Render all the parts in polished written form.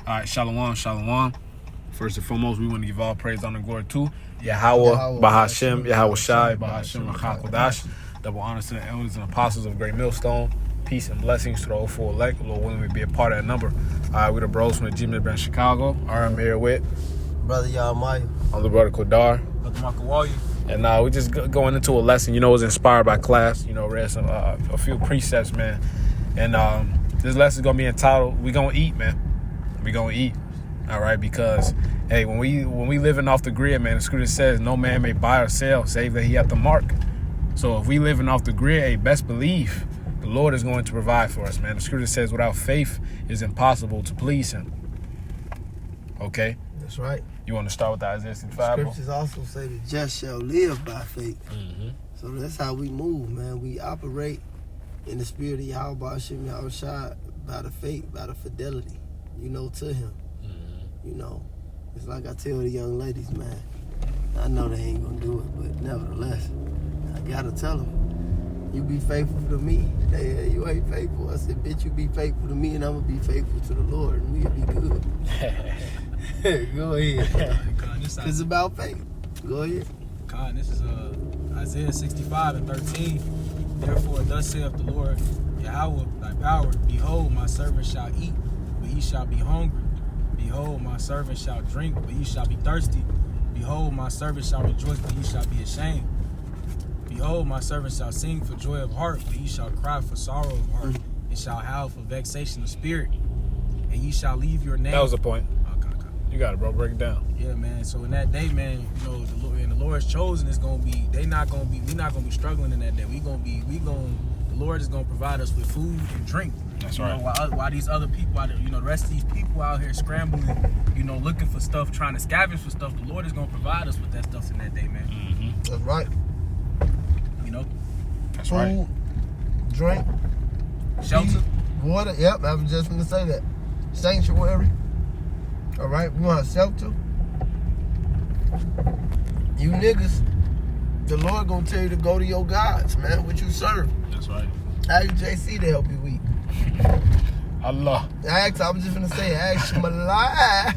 All right, shalom, shalom. First and foremost, we want to give all praise, honor, and glory to Yahweh, Bahashem, Yahweh Shai, Bahashem, Rachakodash. Double honors to the elders and apostles of Great Millstone. Peace and blessings to the 04 elect. Lord willing, we be a part of that number. All right, we're the bros from the G-Mid Brand Chicago. All right, I'm here with Brother Yahmaya. I'm the brother Kodar. Brother Makawali. And we just going into a lesson, it was inspired by class. Read some a few precepts, man. And this lesson is going to be entitled, We Gonna Eat, man. We gonna eat. All right, because, hey, when we living off the grid, man, the scripture says no man may buy or sell save that he have the mark. So if we living off the grid, hey, best believe the Lord is going to provide for us, man. The scripture says without faith it's impossible to please him. Okay? That's right. You want to start with Isaiah 65? Scriptures also say the just shall live by faith. Mm-hmm. So that's how we move, man. We operate in the spirit of Yahweh Hashem Yahweh Shai by the faith, by the fidelity, to him. It's like I tell the young ladies, man, I know they ain't gonna do it, but nevertheless, I gotta tell them, you be faithful to me. Hey, you ain't faithful. I said, bitch, you be faithful to me and I'm gonna be faithful to the Lord and we'll be good. Go ahead. It's about faith. Go ahead. This is Isaiah 65:13. Therefore, thus saith the Lord, Yahweh, thy power, behold, my servant shall eat, but ye shall be hungry. Behold, my servant shall drink, but ye shall be thirsty. Behold, my servant shall rejoice, but ye shall be ashamed. Behold, my servant shall sing for joy of heart, but ye shall cry for sorrow of heart, and shall howl for vexation of spirit. And ye shall leave your name. That was the point. Okay. You got it, bro. Break it down. Yeah, man. So in that day, man, the Lord's chosen is gonna be. We're not gonna be struggling in that day. The Lord is gonna provide us with food and drink. That's right. While these other people, the rest of these people out here scrambling, looking for stuff, trying to scavenge for stuff, the Lord is gonna provide us with that stuff in that day, man. Mm-hmm. That's right. That's food, right. Drink, Shelter, water. Yep, I was just gonna say that. Sanctuary. All right, we want shelter. You niggas, the Lord gonna tell you to go to your gods, man. What you serve. That's right. Ask JC to help you eat. Allah. I was just gonna say, ask Shmalai.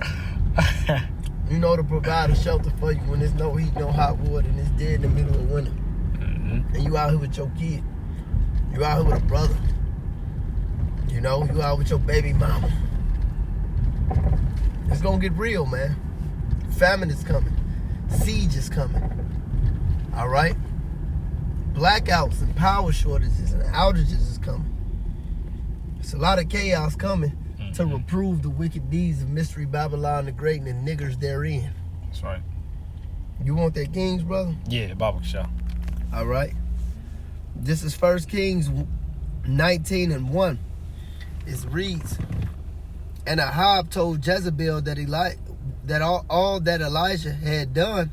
To provide a shelter for you when there's no heat, no hot water, and it's dead in the middle of winter. Mm-hmm. And you out here with your kid. You out here with a brother. You out with your baby mama. It's gonna get real, man. Famine is coming. Siege is coming. All right? Blackouts and power shortages and outages is coming. It's a lot of chaos coming to reprove the wicked deeds of Mystery Babylon the Great and the niggers therein. That's right. You want that Kings, brother? Yeah, Bible show. All right. This is 1 Kings 19:1. It reads, And Ahab told Jezebel that all that Elijah had done,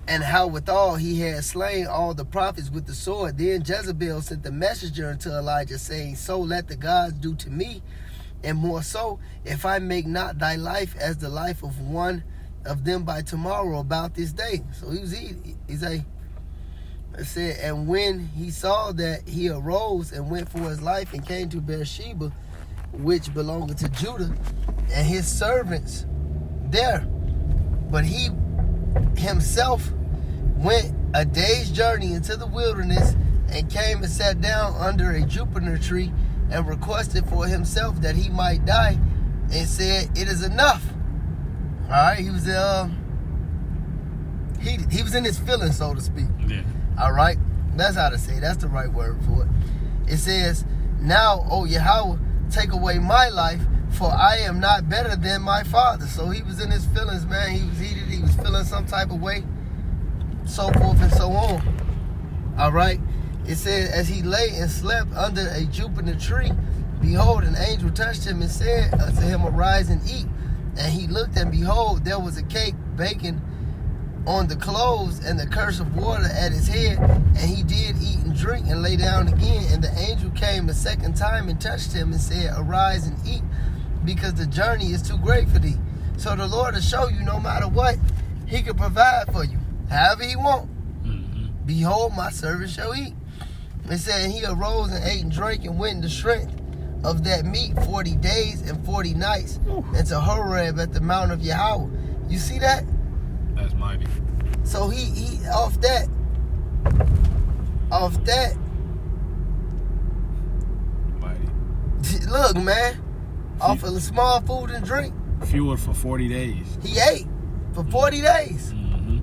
and how withal he had slain all the prophets with the sword. Then Jezebel sent the messenger unto Elijah, saying, So let the gods do to me, and more so, if I make not thy life as the life of one of them by tomorrow about this day. So he was eating. It said, and when he saw that, he arose and went for his life and came to Beersheba, which belonged to Judah, and his servants there. But he himself went a day's journey into the wilderness and came and sat down under a juniper tree and requested for himself that he might die, and said, It is enough. All right, he was he was in his feelings, so to speak. Yeah. All right, that's how to say it. That's the right word for it. It says, Now, O Yahweh, take away my life, for I am not better than my father. So he was in his feelings, man. He was heated. He was feeling some type of way, so forth and so on. All right. It said, as he lay and slept under a juniper tree, behold, an angel touched him and said unto him, Arise and eat. And he looked, and behold, there was a cake baking on the clothes, and the curse of water at his head. And he did eat and drink and lay down again. And the angel came a second time and touched him and said, Arise and eat, because the journey is too great for thee. So the Lord will show you, no matter what, he can provide for you, however he want. Behold, my servant shall eat. It said, he arose and ate and drank and went into strength of that meat 40 days and 40 nights into Horeb at the mount of Yahweh. You see that? That's mighty. So he off that. Mighty. Look, man. Off of the small food and drink. Fueled for 40 days. He ate for 40 days. Mm-hmm.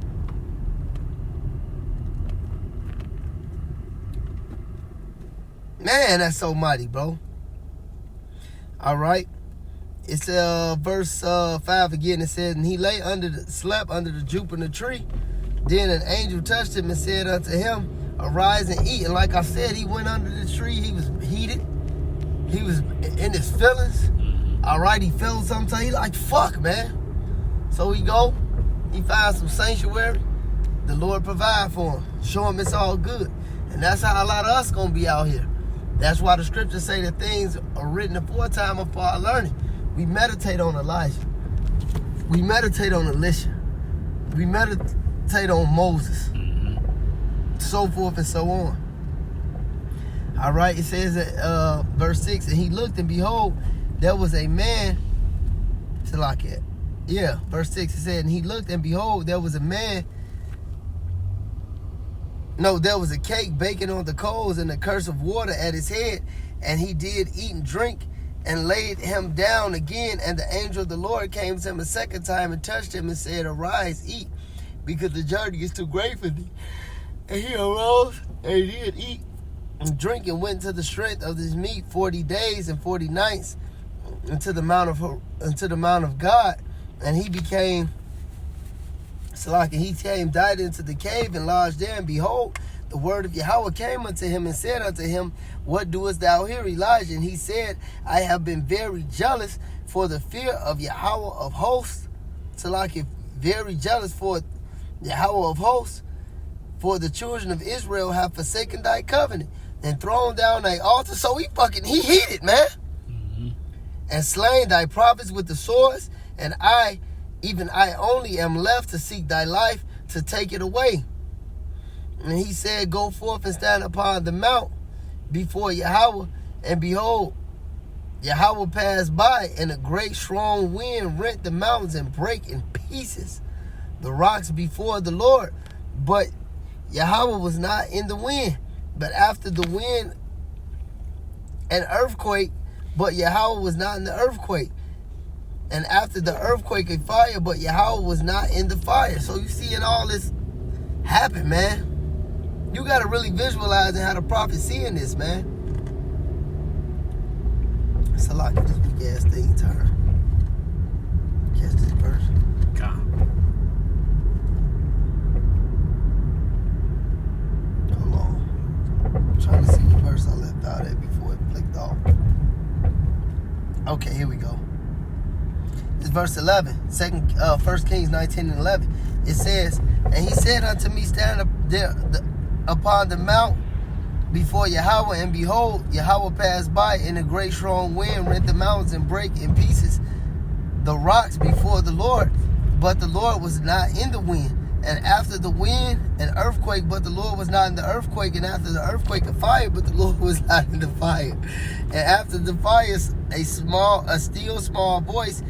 Man, that's so mighty, bro. All right. It's verse 5 again. It says, and he slept under the juniper tree. Then an angel touched him and said unto him, arise and eat. And like I said, he went under the tree. He was heated. He was in his feelings. All right, he felt something. He like, fuck, man. So he finds some sanctuary. The Lord provide for him. Show him it's all good. And that's how a lot of us going to be out here. That's why the scriptures say that things are written aforetime of our learning. We meditate on Elijah. We meditate on Elisha. We meditate on Moses. So forth and so on. All right, it says at verse 6, and he looked, and behold, there was a man. Verse 6, it said, and he looked, and behold, there was a man. No, there was a cake baking on the coals, and a curse of water at his head. And he did eat and drink, and laid him down again. And the angel of the Lord came to him a second time, and touched him, and said, arise, eat, because the journey is too great for thee. And he arose, and he did eat and drink, and went to the strength of this meat 40 days and 40 nights into the mount of God. And he became died into the cave and lodged there. And behold, the word of Yahweh came unto him and said unto him, what doest thou here, Elijah? And he said, I have been very jealous for the fear of Yahweh of hosts. Very jealous for Yahweh of hosts, for the children of Israel have forsaken thy covenant and thrown down thy altar. So he heated, man. Mm-hmm. And slain thy prophets with the swords. And I, even I only, am left to seek thy life, to take it away. And he said, go forth and stand upon the mount before Yahweh. And behold, Yahweh passed by, and a great strong wind rent the mountains and brake in pieces the rocks before the Lord. But Yahweh was not in the wind. But after the wind, an earthquake, but Yahweh was not in the earthquake. And after the earthquake, a fire, but Yahweh was not in the fire. So you see, all this happen, man. You got to really visualize how the prophet seeing this, man. It's a lot of this big ass thing turn. Catch this verse. Hold on. I'm trying to see what verse I left out at before it flicked off. Okay, here we go. It's verse 11, 1 Kings 19 and 11. It says, and he said unto me, stand up there upon the mount before Yahweh, and behold, Yahweh passed by, and a great strong wind rent the mountains and brake in pieces the rocks before the Lord. But the Lord was not in the wind. And after the wind, an earthquake, but the Lord was not in the earthquake. And after the earthquake, a fire, but the Lord was not in the fire. And after the fire, a still small voice.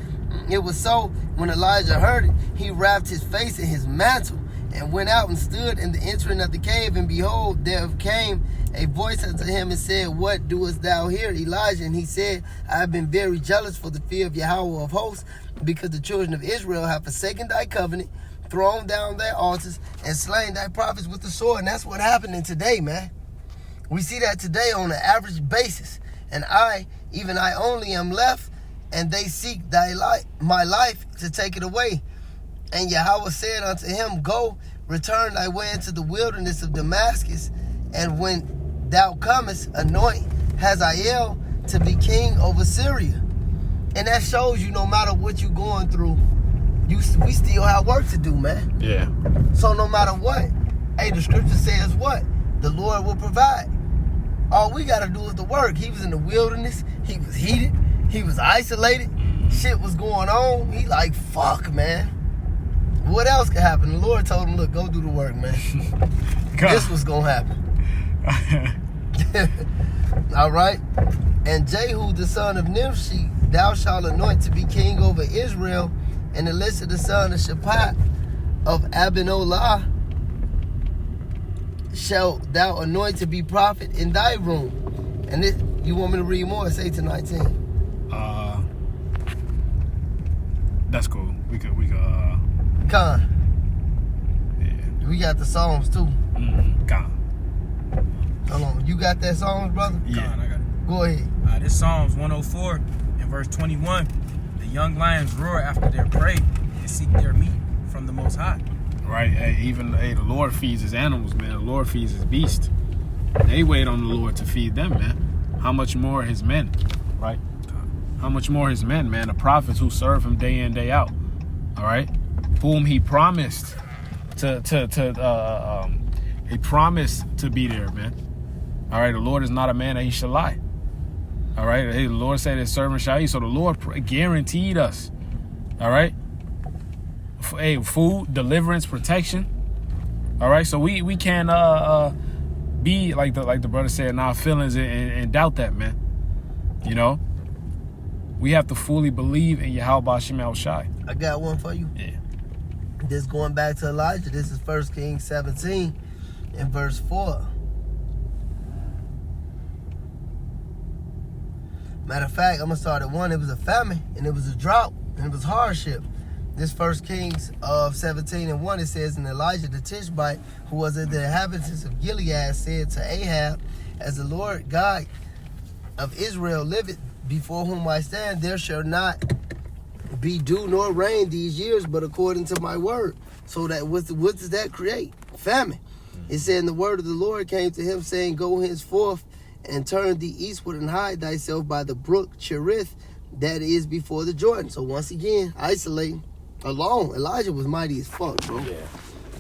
It was so, when Elijah heard it, he wrapped his face in his mantle and went out and stood in the entering of the cave. And behold, there came a voice unto him and said, what doest thou here, Elijah? And he said, I have been very jealous for the fear of Yahweh of hosts, because the children of Israel have forsaken thy covenant, thrown down their altars, and slain thy prophets with the sword. And that's what happening today, man. We see that today on an average basis. And I, even I only, am left, and they seek my life to take it away. And Yahweh said unto him, go, return thy way into the wilderness of Damascus, and when thou comest, anoint Hazael to be king over Syria. And that shows you, no matter what you're going through, we still have work to do, man. Yeah. So no matter what, hey, the scripture says what? The Lord will provide. All we got to do is the work. He was in the wilderness. He was heated. He was isolated. Shit was going on. He like, fuck, man. What else could happen? The Lord told him, look, go do the work, man. This was going to happen. All right. And Jehu, the son of Nimshi, thou shalt anoint to be king over Israel. And Elisha, the son of Shaphat of Abinolah, shalt thou anoint to be prophet in thy room. And this, you want me to read more? It's 8 to 19. That's cool. We could. Con. Yeah. We got the Psalms too. Gone. Hold on. You got that Psalms, brother? Yeah. I got it. Go ahead. This Psalms 104 and verse 21. The young lions roar after their prey and seek their meat from the Most High. Right. Hey, the Lord feeds his animals, man. The Lord feeds his beast. They wait on the Lord to feed them, man. How much more his men, right? How much more his men, man? The prophets who serve him day in, day out. All right, whom he promised he promised to be there, man. All right, the Lord is not a man that he should lie. All right, hey, the Lord said his servant shall eat, so the Lord guaranteed us. All right, hey, food, deliverance, protection. All right, so we can't be like the brother said in our feelings and doubt that, man. You know, we have to fully believe in Yahweh Shem El Shai. I got one for you. Yeah. This going back to Elijah. This is 1 Kings 17 and verse 4. Matter of fact, I'm going to start at 1. It was a famine, and it was a drought, and it was hardship. This 1 Kings of 17 and 1, it says, and Elijah the Tishbite, who was of the inhabitants of Gilead, said to Ahab, as the Lord God of Israel liveth, before whom I stand, there shall not be dew nor rain these years, but according to my word. So that what does that create? Famine. It said, and the word of the Lord came to him, saying, go henceforth and turn thee eastward and hide thyself by the brook Cherith, that is before the Jordan. So once again, isolating, alone. Elijah was mighty as fuck, bro. Yeah.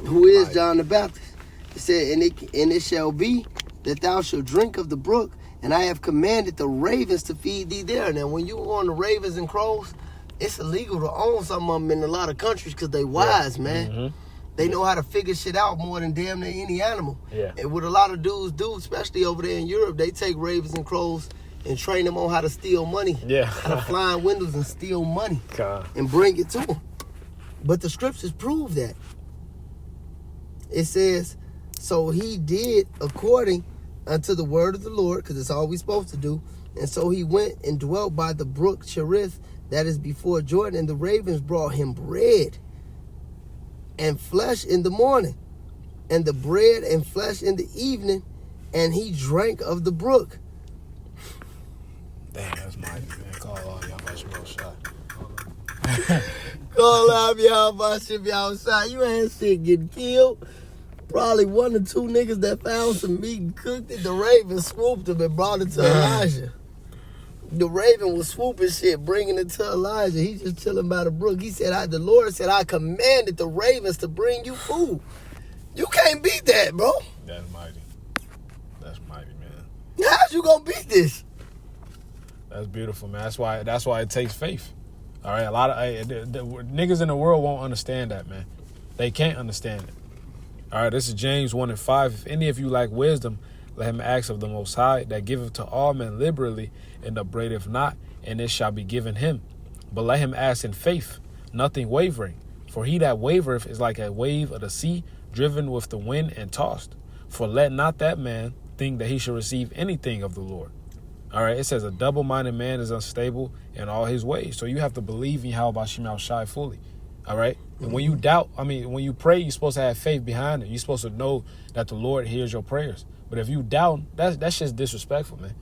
Who is John the Baptist? It said, and it shall be that thou shalt drink of the brook, and I have commanded the ravens to feed thee there. Now, when you on the ravens and crows, it's illegal to own some of them in a lot of countries because they wise, man. Mm-hmm. They know how to figure shit out more than damn near any animal. Yeah. And what a lot of dudes do, especially over there in Europe, they take ravens and crows and train them on how to steal money. Yeah. How to fly in windows and steal money God. and bring it to them. But the scriptures prove that. It says, so he did according unto the word of the Lord, because it's all we supposed to do. And so he went and dwelt by the brook Cherith, that is before Jordan, and the ravens brought him bread and flesh in the morning, and the bread and flesh in the evening, and he drank of the brook. Damn, that's mighty, man. Call all y'all about your most shot. Call out y'all ship outside. You ain't shit getting killed. Probably 1 or 2 niggas that found some meat and cooked it. The raven swooped him and brought it to Elijah. The raven was swooping shit, bringing it to Elijah. He just chilling by the brook. He said, the Lord said, I commanded the ravens to bring you food. You can't beat that, bro. That's mighty. That's mighty, man. How's you gonna beat this? That's beautiful, man. That's why it takes faith. All right, a lot of the niggas in the world won't understand that, man. They can't understand it. All right, this is James 1 and 5. If any of you lack wisdom, let him ask of the Most High, that giveth to all men liberally, and upbraideth not, and it shall be given him. But let him ask in faith, nothing wavering. For he that wavereth is like a wave of the sea, driven with the wind and tossed. For let not that man think that he shall receive anything of the Lord. All right, it says a double-minded man is unstable in all his ways. So you have to believe in Yahweh Shem El Shai fully. All right? And when you doubt, when you pray, you're supposed to have faith behind it. You're supposed to know that the Lord hears your prayers. But if you doubt, that's just disrespectful, man.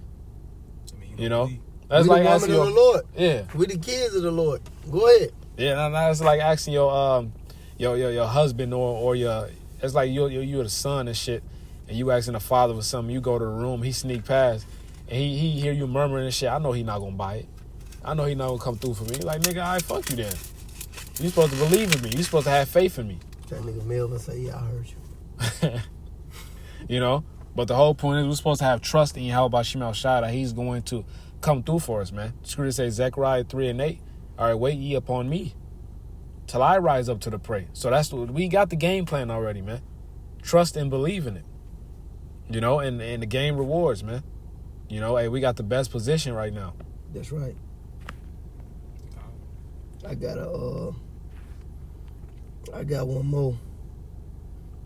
You know? That's we like the woman asking of the Lord. Yeah. We the kids of the Lord. Go ahead. Yeah, that's like asking your husband or your, it's like you're the son and shit, and you asking the father for something. You go to the room, he sneak past, and he hear you murmuring and shit. I know he not gonna buy it. I know he not gonna come through for me. Like, nigga, I fuck you then. You supposed to believe in me. You supposed to have faith in me. That nigga Melvin say, yeah, I heard you. You know? But the whole point is we're supposed to have trust in Yahweh Shem El Shai that he's going to come through for us, man. Scripture says Zechariah 3 and 8. All right, wait ye upon me till I rise up to the prey. So that's what we got, the game plan already, man. Trust and believe in it. You know, and the game rewards, man. You know, hey, we got the best position right now. That's right. I got one more.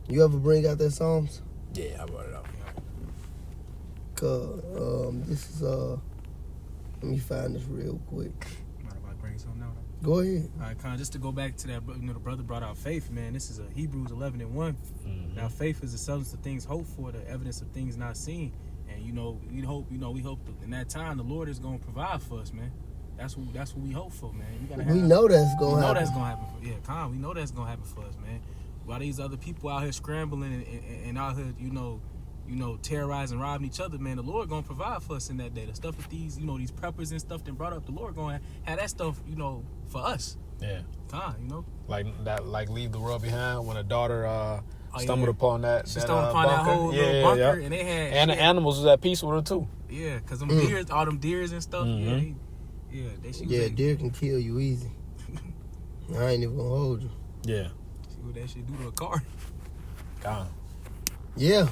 You ever bring out that Psalms? Yeah, I brought it up. This is let me find this real quick. Might about to bring something out. Go ahead. All right, Con, just to go back to that, the brother brought out faith, man. This is a Hebrews 11:1. Mm-hmm. Now, faith is the substance of things hoped for, the evidence of things not seen. And we hope that in that time the Lord is gonna provide for us, man. That's what we hope for, man. We know that's gonna happen. That's gonna happen. Con, we know that's gonna happen for us, man. While these other people out here scrambling and out here, terrorizing, robbing each other, man, the Lord gonna provide for us in that day. The stuff with these, these preppers and stuff that brought up, the Lord gonna have that stuff, for us. Yeah. Con, Like that, like Leave the World Behind when a daughter stumbled upon that. She stumbled upon that whole little bunker, and they had and the animals was at peace with her too. Yeah, cause them deers, all them deers and stuff. Mm-hmm. Deer can kill you easy. I ain't even gonna hold you. Yeah. See what that shit do to a car. God. Yeah.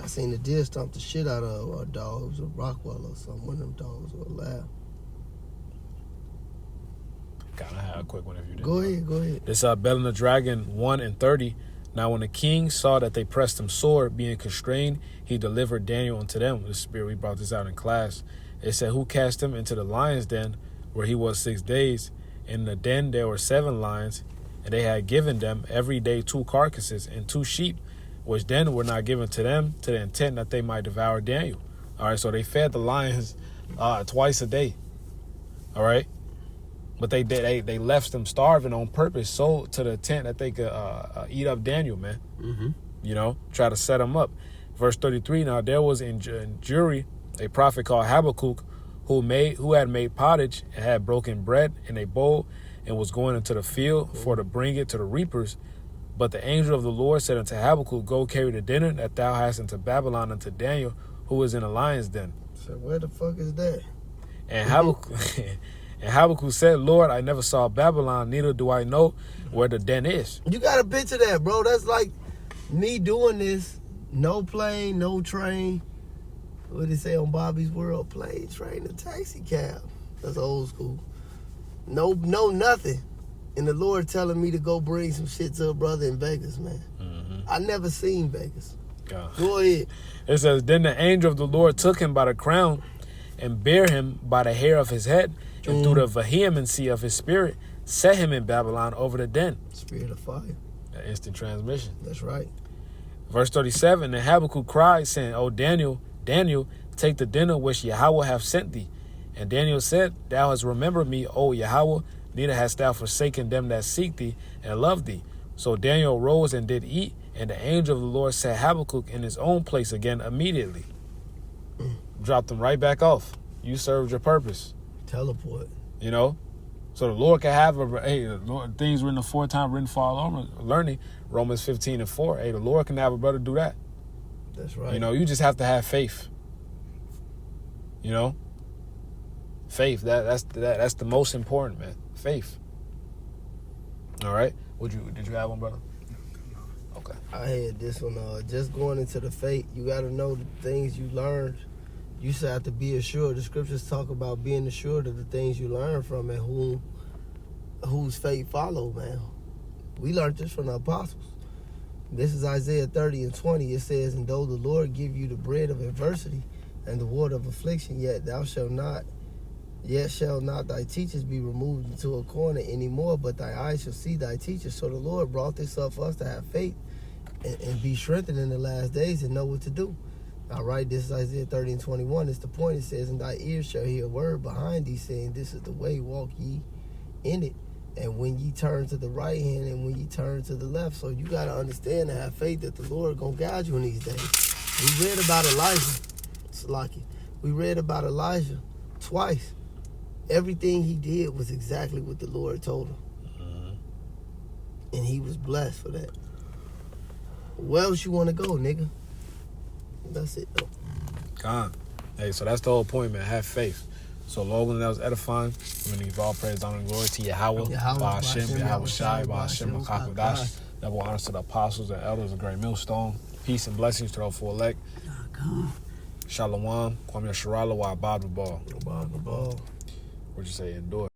I seen the deer stomp the shit out of a dog. It was a Rockwell or something. One of them dogs were loud. Gotta have a quick one if you did. Go ahead. This Bell and the Dragon 1:30. Now when the king saw that they pressed him sore, being constrained, he delivered Daniel unto them. The spirit, we brought this out in class. It said, who cast him into the lion's den, where he was 6 days. In the den there were 7 lions, and they had given them every day 2 carcasses and 2 sheep, which then were not given to them, to the intent that they might devour Daniel. All right, so they fed the lions twice a day. All right. But they left them starving on purpose, so to the intent that they could eat up Daniel, man. Mm-hmm. Try to set him up. Verse 33. Now there was in Juri a prophet called Habakkuk, who had made pottage and had broken bread in a bowl and was going into the field for to bring it to the reapers. But the angel of the Lord said unto Habakkuk, go carry the dinner that thou hast into Babylon unto Daniel, who is in the lion's den. So where the fuck is that? And Habakkuk said, Lord, I never saw Babylon, neither do I know where the den is. You got a picture of that, bro. That's like me doing this. No plane, no train. What did it say on Bobby's World? Plane, train, and taxi cab. That's old school. No, nothing. And the Lord telling me to go bring some shit to a brother in Vegas, man. Mm-hmm. I never seen Vegas. God. Go ahead. It says, then the angel of the Lord took him by the crown and bare him by the hair of his head, and through the vehemency of his spirit, set him in Babylon over the den. Spirit of fire. That instant transmission. That's right. Verse 37, and Habakkuk cried, saying, O Daniel, take the dinner which Yahweh hath sent thee. And Daniel said, thou hast remembered me, O Yahweh, neither hast thou forsaken them that seek thee and love thee. So Daniel rose and did eat, and the angel of the Lord set Habakkuk in his own place again immediately. Dropped him right back off. You served your purpose. Teleport. So the Lord can have things written aforetime, written for our learning. Romans 15:4. Hey, the Lord can have a brother do that. That's right. You just have to have faith. Faith. That's the most important, man. Faith. All right. Did you have one, brother? Okay. I had this one. Just going into the faith, you got to know the things you learned. You should have to be assured. The scriptures talk about being assured of the things you learn from and whose faith follow, man. We learned this from the apostles. This is Isaiah 30:20. It says, and though the Lord give you the bread of adversity and the water of affliction, yet shall not thy teachers be removed into a corner anymore, but thy eyes shall see thy teachers. So the Lord brought this up for us to have faith and be strengthened in the last days and know what to do. All right, this is Isaiah 30:21. It's the point. It says, and thy ears shall hear a word behind thee, saying, this is the way, walk ye in it. And when ye turn to the right hand and when ye turn to the left. So you got to understand and have faith that the Lord going to guide you in these days. We read about Elijah. It's lucky. We read about Elijah twice. Everything he did was exactly what the Lord told him. Mm-hmm. And he was blessed for that. Where else you want to go, nigga? That's it, though. God. Hey, so that's the whole point, man. Have faith. So, Logan, that was edifying. I'm going to give all praise, honor, and glory to Yahweh, Ba'ashem, Yahweh Shai, Ba'ashem, Makakadash. Double honors to the apostles and elders of Great Millstone. Peace and blessings to those 4 elect. Shalom. Kwame Sharala wa Abad Ball. Oh. What'd you say? Endure.